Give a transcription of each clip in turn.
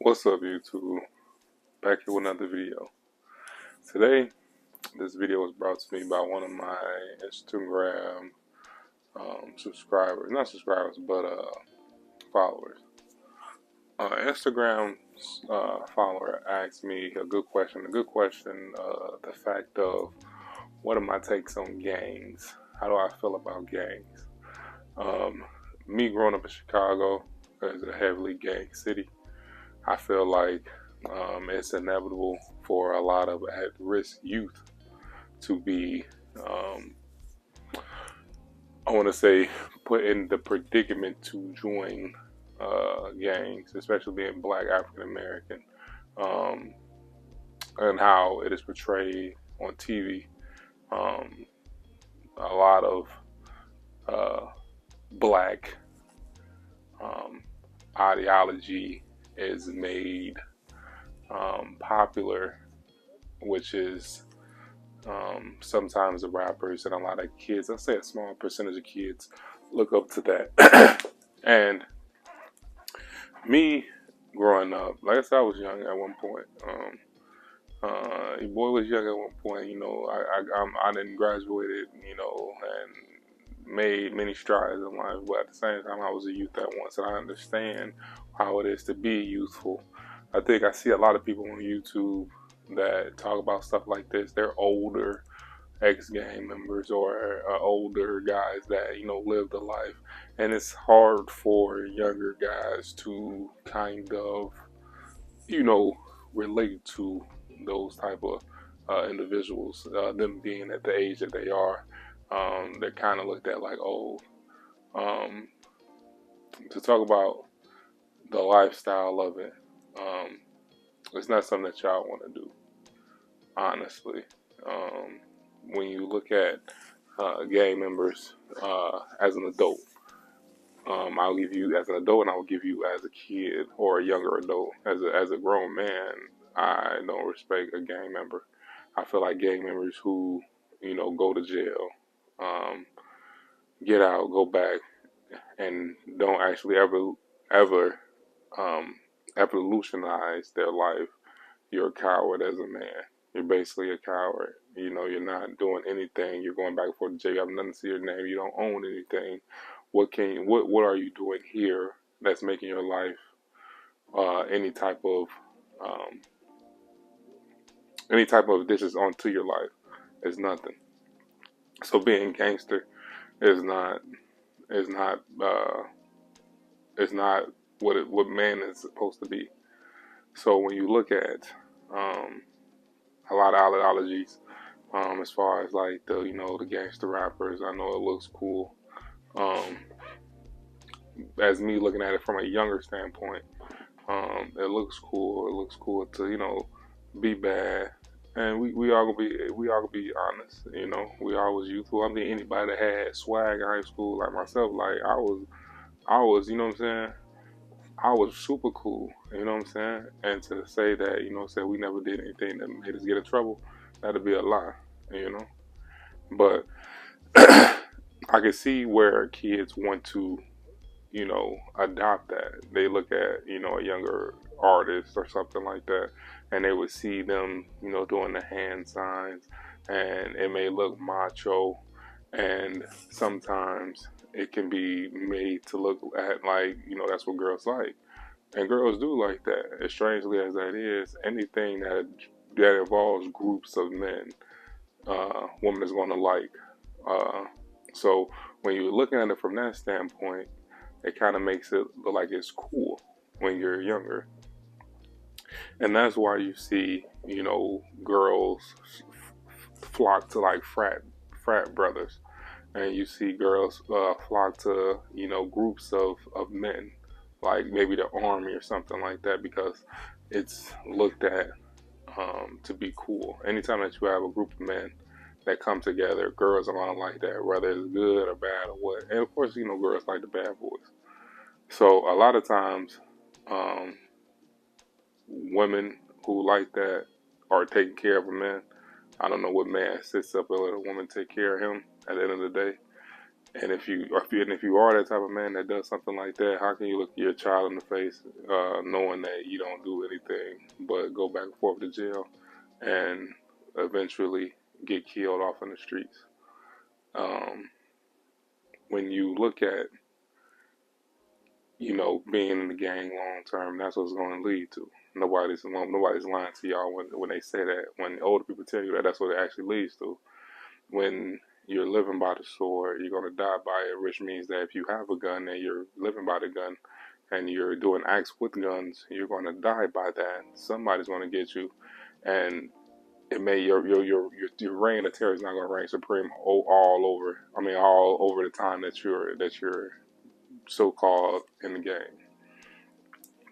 What's up, YouTube? Back here with another video. Today, this video was brought to me by one of my Instagram subscribers, not subscribers, but followers. Instagram follower asked me a good question. The fact of what are my takes on gangs? How do I feel about gangs? Me growing up in Chicago, as a heavily gang city, I feel like it's inevitable for a lot of at-risk youth to be, I want to say, put in the predicament to join gangs, especially being Black African American, um, and how it is portrayed on TV. Um, a lot of Black um, ideology is made popular, which is sometimes the rappers and a lot of kids, I'll say a small percentage of kids, look up to that. And me growing up, like I said, I was young at one point. Your boy was young at one point. I didn't graduated, and made many strides in life. But at the same time, I was a youth at once, and I understand how it is to be youthful. I think I see a lot of people on YouTube that talk about stuff like this. They're older ex-gang members or older guys that lived a life, and it's hard for younger guys to kind of you know relate to those type of individuals, them being at the age that they are. They're kind of looked at like old. um, to talk about the lifestyle of it, it's not something that y'all want to do, honestly. When you look at gang members as an adult, I'll give you as an adult, and I will give you as a kid or a younger adult. As a grown man, I don't respect a gang member. I feel like gang members who go to jail, um, get out, go back, and don't actually ever um, evolutionize their life. You're a coward as a man. You're basically a coward. You're not doing anything. You're going back and forth to jail. You have nothing to your name. You don't own anything. What are you doing here that's making your life um, any type of additions onto your life? Is nothing. So being gangster is not is not is not what man is supposed to be. So when you look at um, a lot of ideologies, as far as like the gangster rappers, I know it looks cool. Um, as me looking at it from a younger standpoint, it looks cool. It looks cool to be bad, and we all gonna be honest. We all was youthful. I mean, anybody that had swag in high school, like myself, like I was, you know what I'm saying. I was super cool, you know what I'm saying. And to say that, say we never did anything that made us get in trouble, that'd be a lie, you know. But I can see where kids want to adopt that. They look at, a younger artist or something like that, and they would see them, doing the hand signs, and it may look macho, and sometimes it can be made to look at like, that's what girls like. And girls do like that. As strangely as that is, anything that involves groups of men, woman is going to like. Uh, so when you're looking at it from that standpoint, it kind of makes it look like it's cool when you're younger. And that's why you see, girls flock to like frat brothers, and you see girls flock to groups of men, like maybe the army or something like that, because it's looked at to be cool. Anytime that you have a group of men that come together, girls are gonna like that, whether it's good or bad or what. And of course, girls like the bad boys. So a lot of times, um, women who like that are taking care of a man. I don't know what man sits up and let a woman take care of him at the end of the day. And if you are that type of man that does something like that, how can you look your child in the face, knowing that you don't do anything but go back and forth to jail and eventually get killed off in the streets? Um, when you look at, being in the gang long term, that's what it's going to lead to. Nobody's lying to y'all when they say that. When older people tell you that, that's what it actually leads to. When you're living by the sword, you're going to die by it, which means that if you have a gun and you're living by the gun and you're doing acts with guns, you're going to die by that. Somebody's going to get you, and it may your reign of terror is not going to reign supreme all over. I mean, all over the time that you're so called in the game.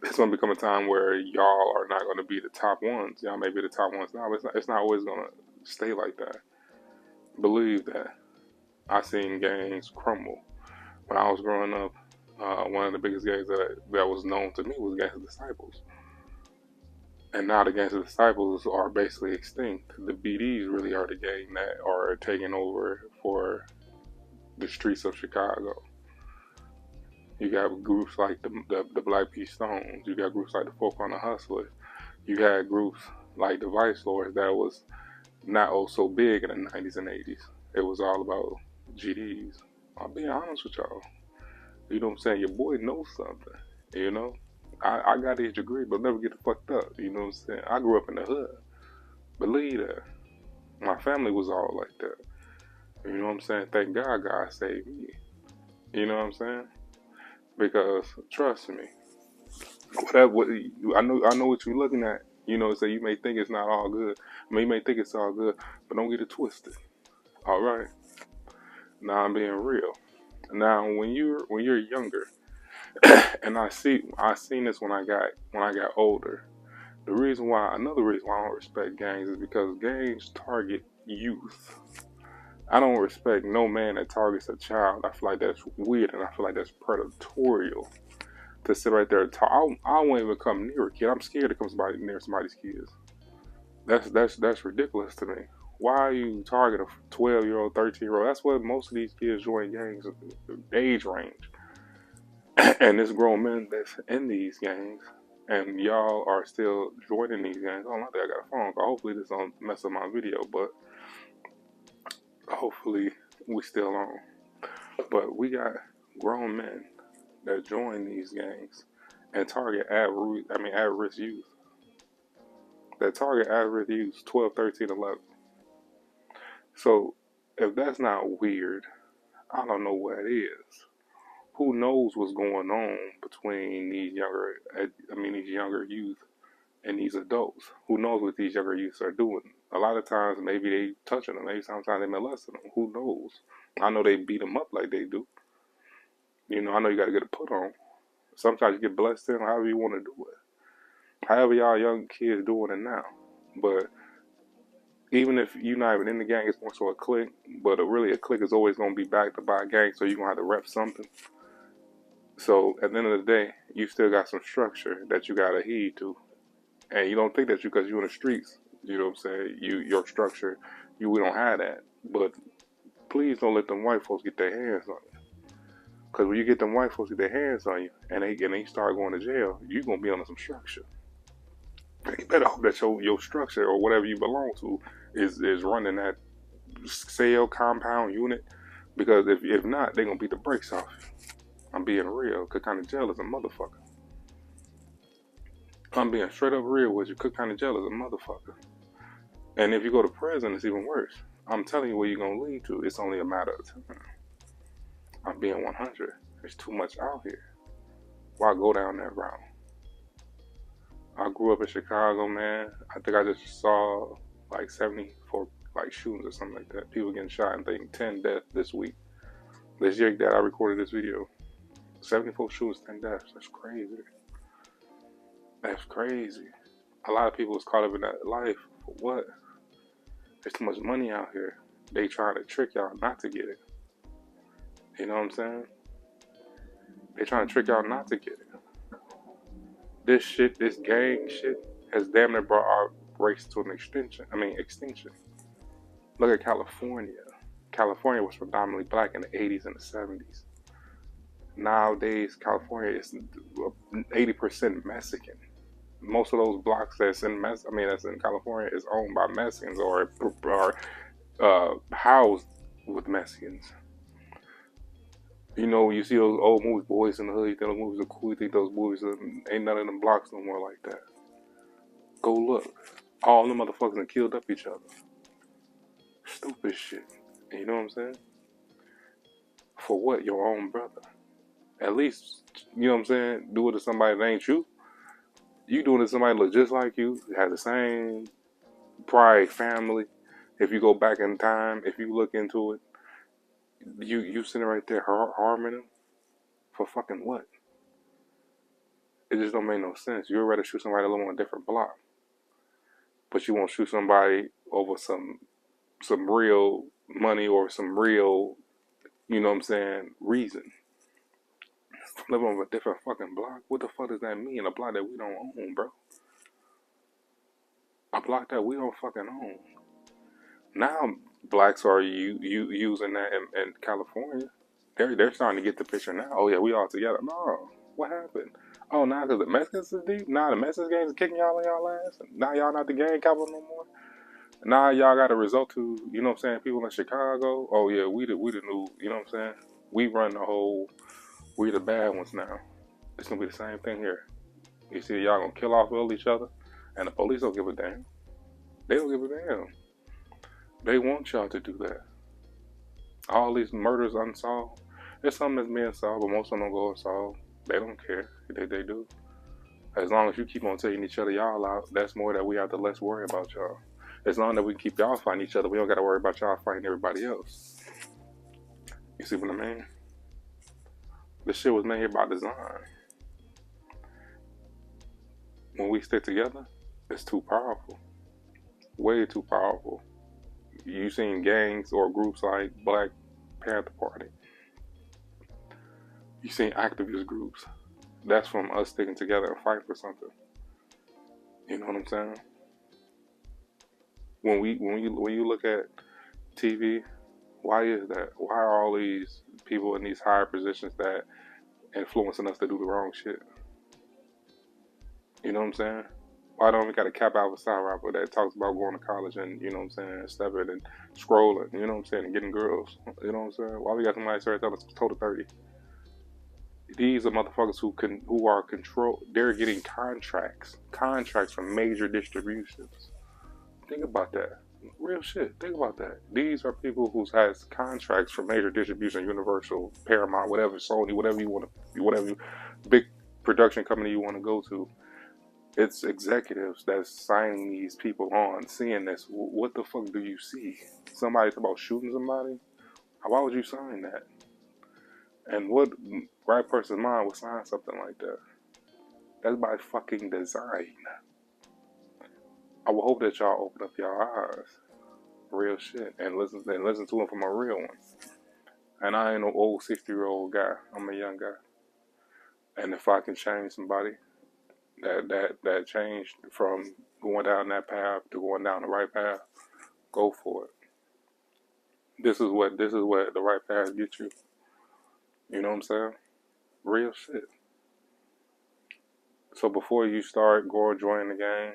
It's going to become a time where y'all are not going to be the top ones. Y'all may be the top ones now, but it's not always going to stay like that. Believe that. I seen gangs crumble. When I was growing up, one of the biggest gangs that was known to me was Gangs of Disciples. And now the Gangs of Disciples are basically extinct. The BDs really are the gang that are taking over for the streets of Chicago. You got groups like the Black P Stones. You got groups like the Folk on the Hustlers. You had groups like the Vice Lords that was not so big in the 90s and 80s. It was all about GDs. I'll be honest with y'all. You know what I'm saying? Your boy knows something. You know? I got his degree, but never get fucked up. You know what I'm saying? I grew up in the hood. Believe that. My family was all like that. You know what I'm saying? Thank God God saved me. You know what I'm saying? Because trust me, I know what you're looking at. So you may think it's not all good. I mean, you may think it's all good, but don't get it twisted. All right. Now I'm being real. Now when you're younger, and I seen this when I got older. Another reason why I don't respect gangs is because gangs target youth. I don't respect no man that targets a child. I feel like that's weird, and I feel like that's predatorial. To sit right there and talk, I won't even come near a kid. I'm scared to come near somebody's kids. That's ridiculous to me. Why are you targeting a 12-year-old, 13-year-old? That's what most of these kids join gangs, age range. And this grown men that's in these gangs, and y'all are still joining these gangs. I don't think I got a phone call. Hopefully this don't mess up my video, but hopefully we still on. But we got grown men that join these gangs and target at-risk youth. That target at-risk youth 12, 13, 11. So if that's not weird, I don't know what it is. Who knows what's going on between these younger youth and these adults? Who knows what these younger youths are doing? A lot of times, maybe they touching them. Maybe sometimes they molesting them. Who knows? I know they beat them up like they do. I know you got to get a put on. Sometimes you get blessed in however you want to do it. However y'all young kids doing it now. But even if you're not even in the gang, it's more so a clique. But really a clique is always going to be backed by a gang, so you're going to have to rep something. So at the end of the day, you still got some structure that you got to heed to. And you don't think that because you're in the streets, you know what I'm saying, your structure, we don't have that. But please don't let them white folks get their hands on you. Because when you get them white folks get their hands on you and they start going to jail, you're going to be under some structure. And you better hope that your structure or whatever you belong to is running that cell compound unit. Because if not, they're going to beat the brakes off you. I'm being real. Cook County Jail is a motherfucker. I'm being straight up real with you. Cook County Jail is a motherfucker. And if you go to prison, it's even worse. I'm telling you where you're going to lead to. It's only a matter of time. I'm being 100. There's too much out here. Why go down that route? I grew up in Chicago, man. I think I just saw like 74 shootings or something like that. People getting shot and I think 10 deaths this week. This year that I recorded this video. 74 shootings, 10 deaths. That's crazy. That's crazy. A lot of people was caught up in that life. For what? There's too much money out here. They trying to trick y'all not to get it. You know what I'm saying? They trying to trick y'all not to get it. This gang shit has damn near brought our race to an extinction. Look at California. California was predominantly black in the 80s and the 70s. Nowadays, California is 80% Mexican. Most of those blocks that's in California is owned by Mexicans or housed with Mexicans. You know, you see those old movies, Boys in the Hood, you think those movies are cool, you think those movies ain't none of them blocks no more like that. Go look. All them motherfuckers that killed up each other. Stupid shit. And you know what I'm saying? For what? Your own brother. At least, you know what I'm saying? Do it to somebody that ain't you. You doing it to somebody that look just like you, have the same pride, family. If you go back in time, if you look into it, you sitting right there harming them for fucking what? It just don't make no sense. You'd rather shoot somebody that live on a different block, but you won't shoot somebody over some real money or some real, you know what I'm saying, reason. Living on a different fucking block. What the fuck does that mean? A block that we don't own, bro. A block that we don't fucking own. Now blacks are using that in California. They're starting to get the picture now. Oh yeah, we all together. No, what happened? Oh, now because the Mexicans is deep. Now the Mexican gangs is kicking y'all in y'all ass. Now y'all not the gang capital no more. Now y'all got a result to, you know what I'm saying, people in Chicago. Oh yeah, we the new, you know what I'm saying. We run the whole. We the bad ones now. It's gonna be the same thing here. You see, y'all gonna kill off all each other, and the police don't give a damn. They don't give a damn. They want y'all to do that. All these murders unsolved. There's some that's being solved, but most of them don't go unsolved. They don't care. They do. As long as you keep on taking each other y'all out, that's more that we have to less worry about y'all. As long as we keep y'all fighting each other, we don't got to worry about y'all fighting everybody else. You see what I mean? This shit was made here by design. When we stick together, it's too powerful. Way too powerful. You seen gangs or groups like Black Panther Party. You seen activist groups. That's from us sticking together and fighting for something. You know what I'm saying? When you look at TV, why is that? Why are all these people in these higher positions that influencing us to do the wrong shit? You know what I'm saying? Why don't we got a Cap Alpha Psi rapper that talks about going to college and, you know what I'm saying, stepping and scrolling, you know what I'm saying, and getting girls? You know what I'm saying? Why we got somebody started telling us total 30? These are motherfuckers who are control. They're getting contracts from major distributions. Think about that. Real shit. Think about that. These are people who has contracts from major distribution, Universal, Paramount, whatever, Sony, whatever big production company you want to go to. It's executives that's signing these people on, seeing this. What the fuck do you see? Somebody talk about shooting somebody? Why would you sign that? And what right person's mind would sign something like that? That's by fucking design. I would hope that y'all open up y'all eyes. Real shit. And listen to them from a real one. And I ain't no old 60-year-old guy. I'm a young guy. And if I can change somebody that changed from going down that path to going down the right path, go for it. This is what the right path gets you. You know what I'm saying? Real shit. So before you start joining the gang,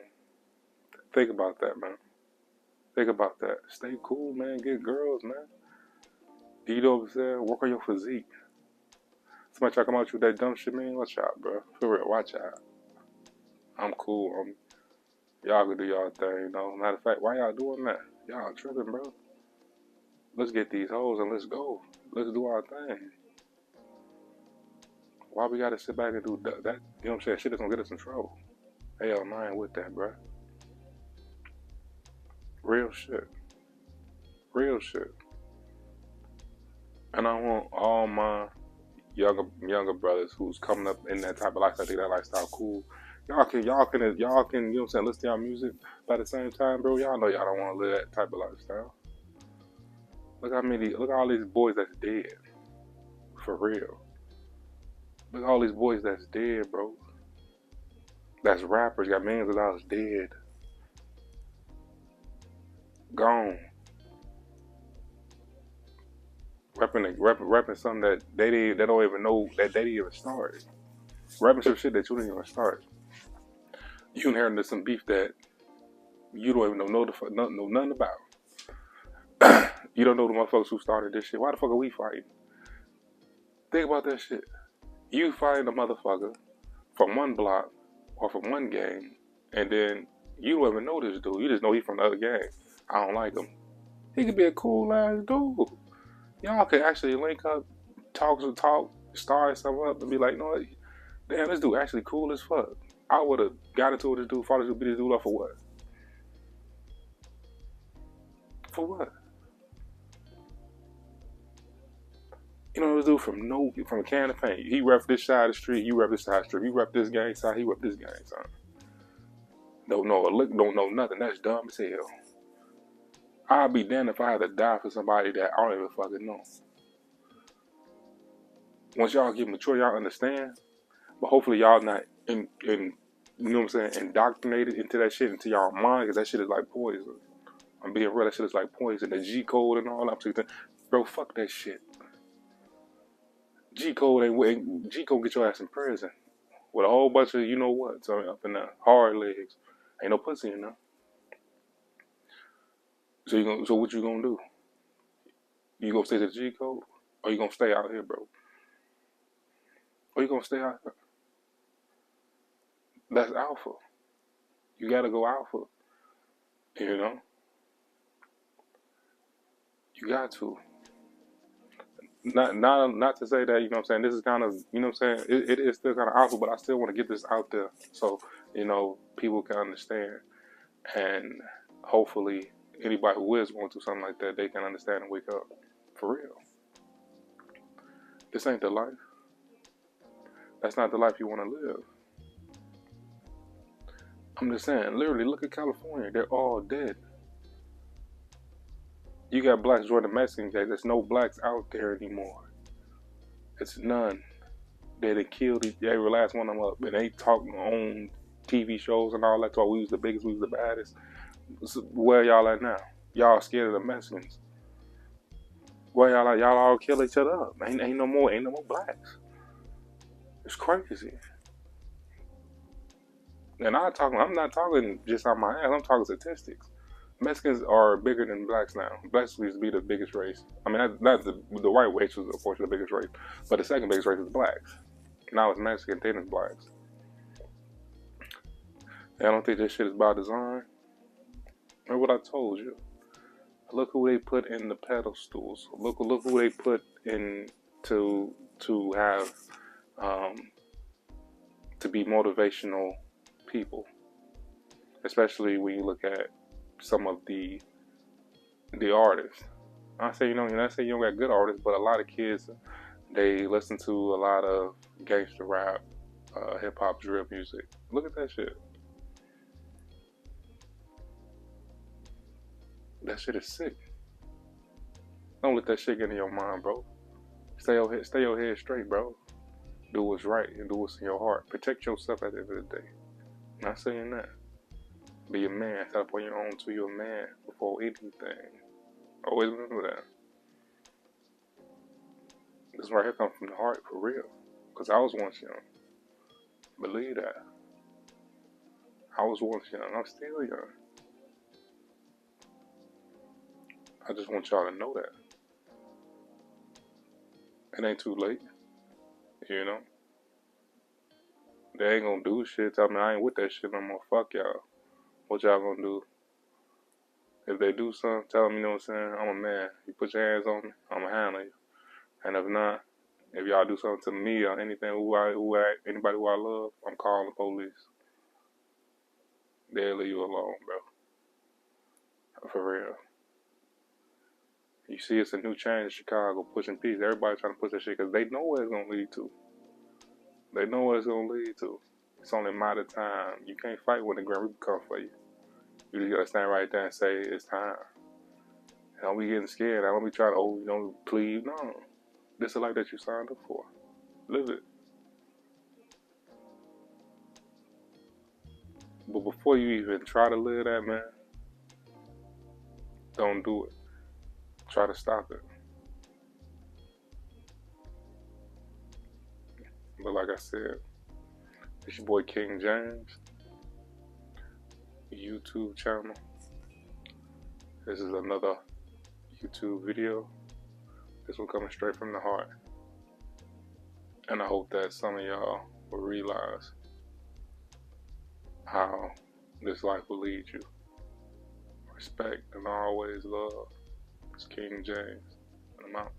think about that, man. Think about that. Stay cool, man. Get girls, man. You know what I'm saying? Work on your physique. Somebody try to come out with that dumb shit, man. Watch out, bro. For real, watch out. I'm cool. Y'all can do y'all thing, you know. Matter of fact, why y'all doing that? Y'all tripping, bro. Let's get these hoes and let's go. Let's do our thing. Why we gotta sit back and do that? You know what I'm saying? Shit is gonna get us in trouble. Hell, I ain't with that, bro. Real shit. Real shit. And I want all my younger brothers who's coming up in that type of lifestyle, think that lifestyle cool. Y'all can, you know what I'm saying, listen to y'all music, but at the same time, bro, y'all know y'all don't want to live that type of lifestyle. Look at all these boys that's dead. For real. Look at all these boys that's dead, bro. That's rappers, got millions of dollars dead. Gone. repping something that they don't even know that they didn't even start. Repping some shit that you didn't even start. You inherited some beef that you don't even know nothing about. You don't know the motherfuckers who started this shit. Why the fuck are we fighting? Think about that shit. You fighting a motherfucker from one block or from one gang, and then you don't even know this dude. You just know he from the other gang. I don't like him. He could be a cool ass dude. Y'all could actually link up, talk, start something up, and be like, no, damn, this dude actually cool as fuck. I would have got into it with this dude, fought this dude, beat this dude up for what? For what? You know, this dude from a can of paint. He rep this side of the street, you rep this side of the street. You rep this gang side, he rep this gang side. Don't know a lick, don't know nothing. That's dumb as hell. I'd be damned if I had to die for somebody that I don't even fucking know. Once y'all get mature, y'all understand. But hopefully y'all not in you know what I'm saying, indoctrinated into that shit into y'all mind, because that shit is like poison. I'm being real, that shit is like poison. The G code and all that. Bro, fuck that shit. G code get your ass in prison with a whole bunch of you know what, so up in the hard legs. Ain't no pussy in there. So what you gonna do? You gonna stay to the G code, or you gonna stay out here, bro? Or you gonna stay out here? That's alpha. You gotta go alpha. You know? You got to. Not to say that, you know what I'm saying, this is kind of, you know what I'm saying, it is still kind of alpha, but I still want to get this out there so, you know, people can understand. And hopefully anybody who is going through something like that, they can understand and wake up. For real. This ain't the life. That's not the life you want to live. I'm just saying, literally, look at California. They're all dead. You got blacks joining the Mexican gang. There's no blacks out there anymore. It's none. They done killed every last one of them up. And they talking on TV shows and all that. Talk, we was the biggest, we was the baddest. So where y'all at now? Y'all scared of the Mexicans. Where y'all at? Y'all all kill each other up. Ain't no more blacks. It's crazy. And I'm not talking just on my ass. I'm talking statistics. Mexicans are bigger than blacks now. Blacks used to be the biggest race. I mean, not the white race was, of course, the biggest race. But the second biggest race is blacks. Now it's Mexican, then it's blacks. And I don't think this shit is by design. Remember what I told you. Look who they put in the pedestals. Look who they put in to have to be motivational people. Especially when you look at some of the artists. I say you don't got good artists, but a lot of kids, they listen to a lot of gangster rap, hip hop, drill music. Look at that shit. That shit is sick. Don't let that shit get in your mind, bro. Stay your head straight, bro. Do what's right and do what's in your heart. Protect yourself at the end of the day. Not saying that. Be a man. Stand up on your own till you're a man before anything. Always remember that. This right here comes from the heart for real. Because I was once young. Believe that. I was once young. I'm still young. I just want y'all to know that. It ain't too late. You know? They ain't gonna do shit. Tell me I ain't with that shit no more. Fuck y'all. What y'all gonna do? If they do something, tell them, you know what I'm saying? I'm a man. You put your hands on me, I'ma handle you. And if not, if y'all do something to me or anything, anybody who I love, I'm calling the police. They'll leave you alone, bro. For real. You see, it's a new change in Chicago, pushing peace. Everybody trying to push that shit because they know where it's gonna lead to. They know what it's gonna lead to. It's only a matter of time. You can't fight when the Grand Reaper come for you. You just gotta stand right there and say it's time. And don't be getting scared. I don't be trying to, plead. No. This is the life that you signed up for. Live it. But before you even try to live that, man, don't do it. Try to stop it. But like I said, it's your boy King James, YouTube channel. This is another YouTube video. This one coming straight from the heart. And I hope that some of y'all will realize how this life will lead you. Respect and always love. It's King James, and I'm out.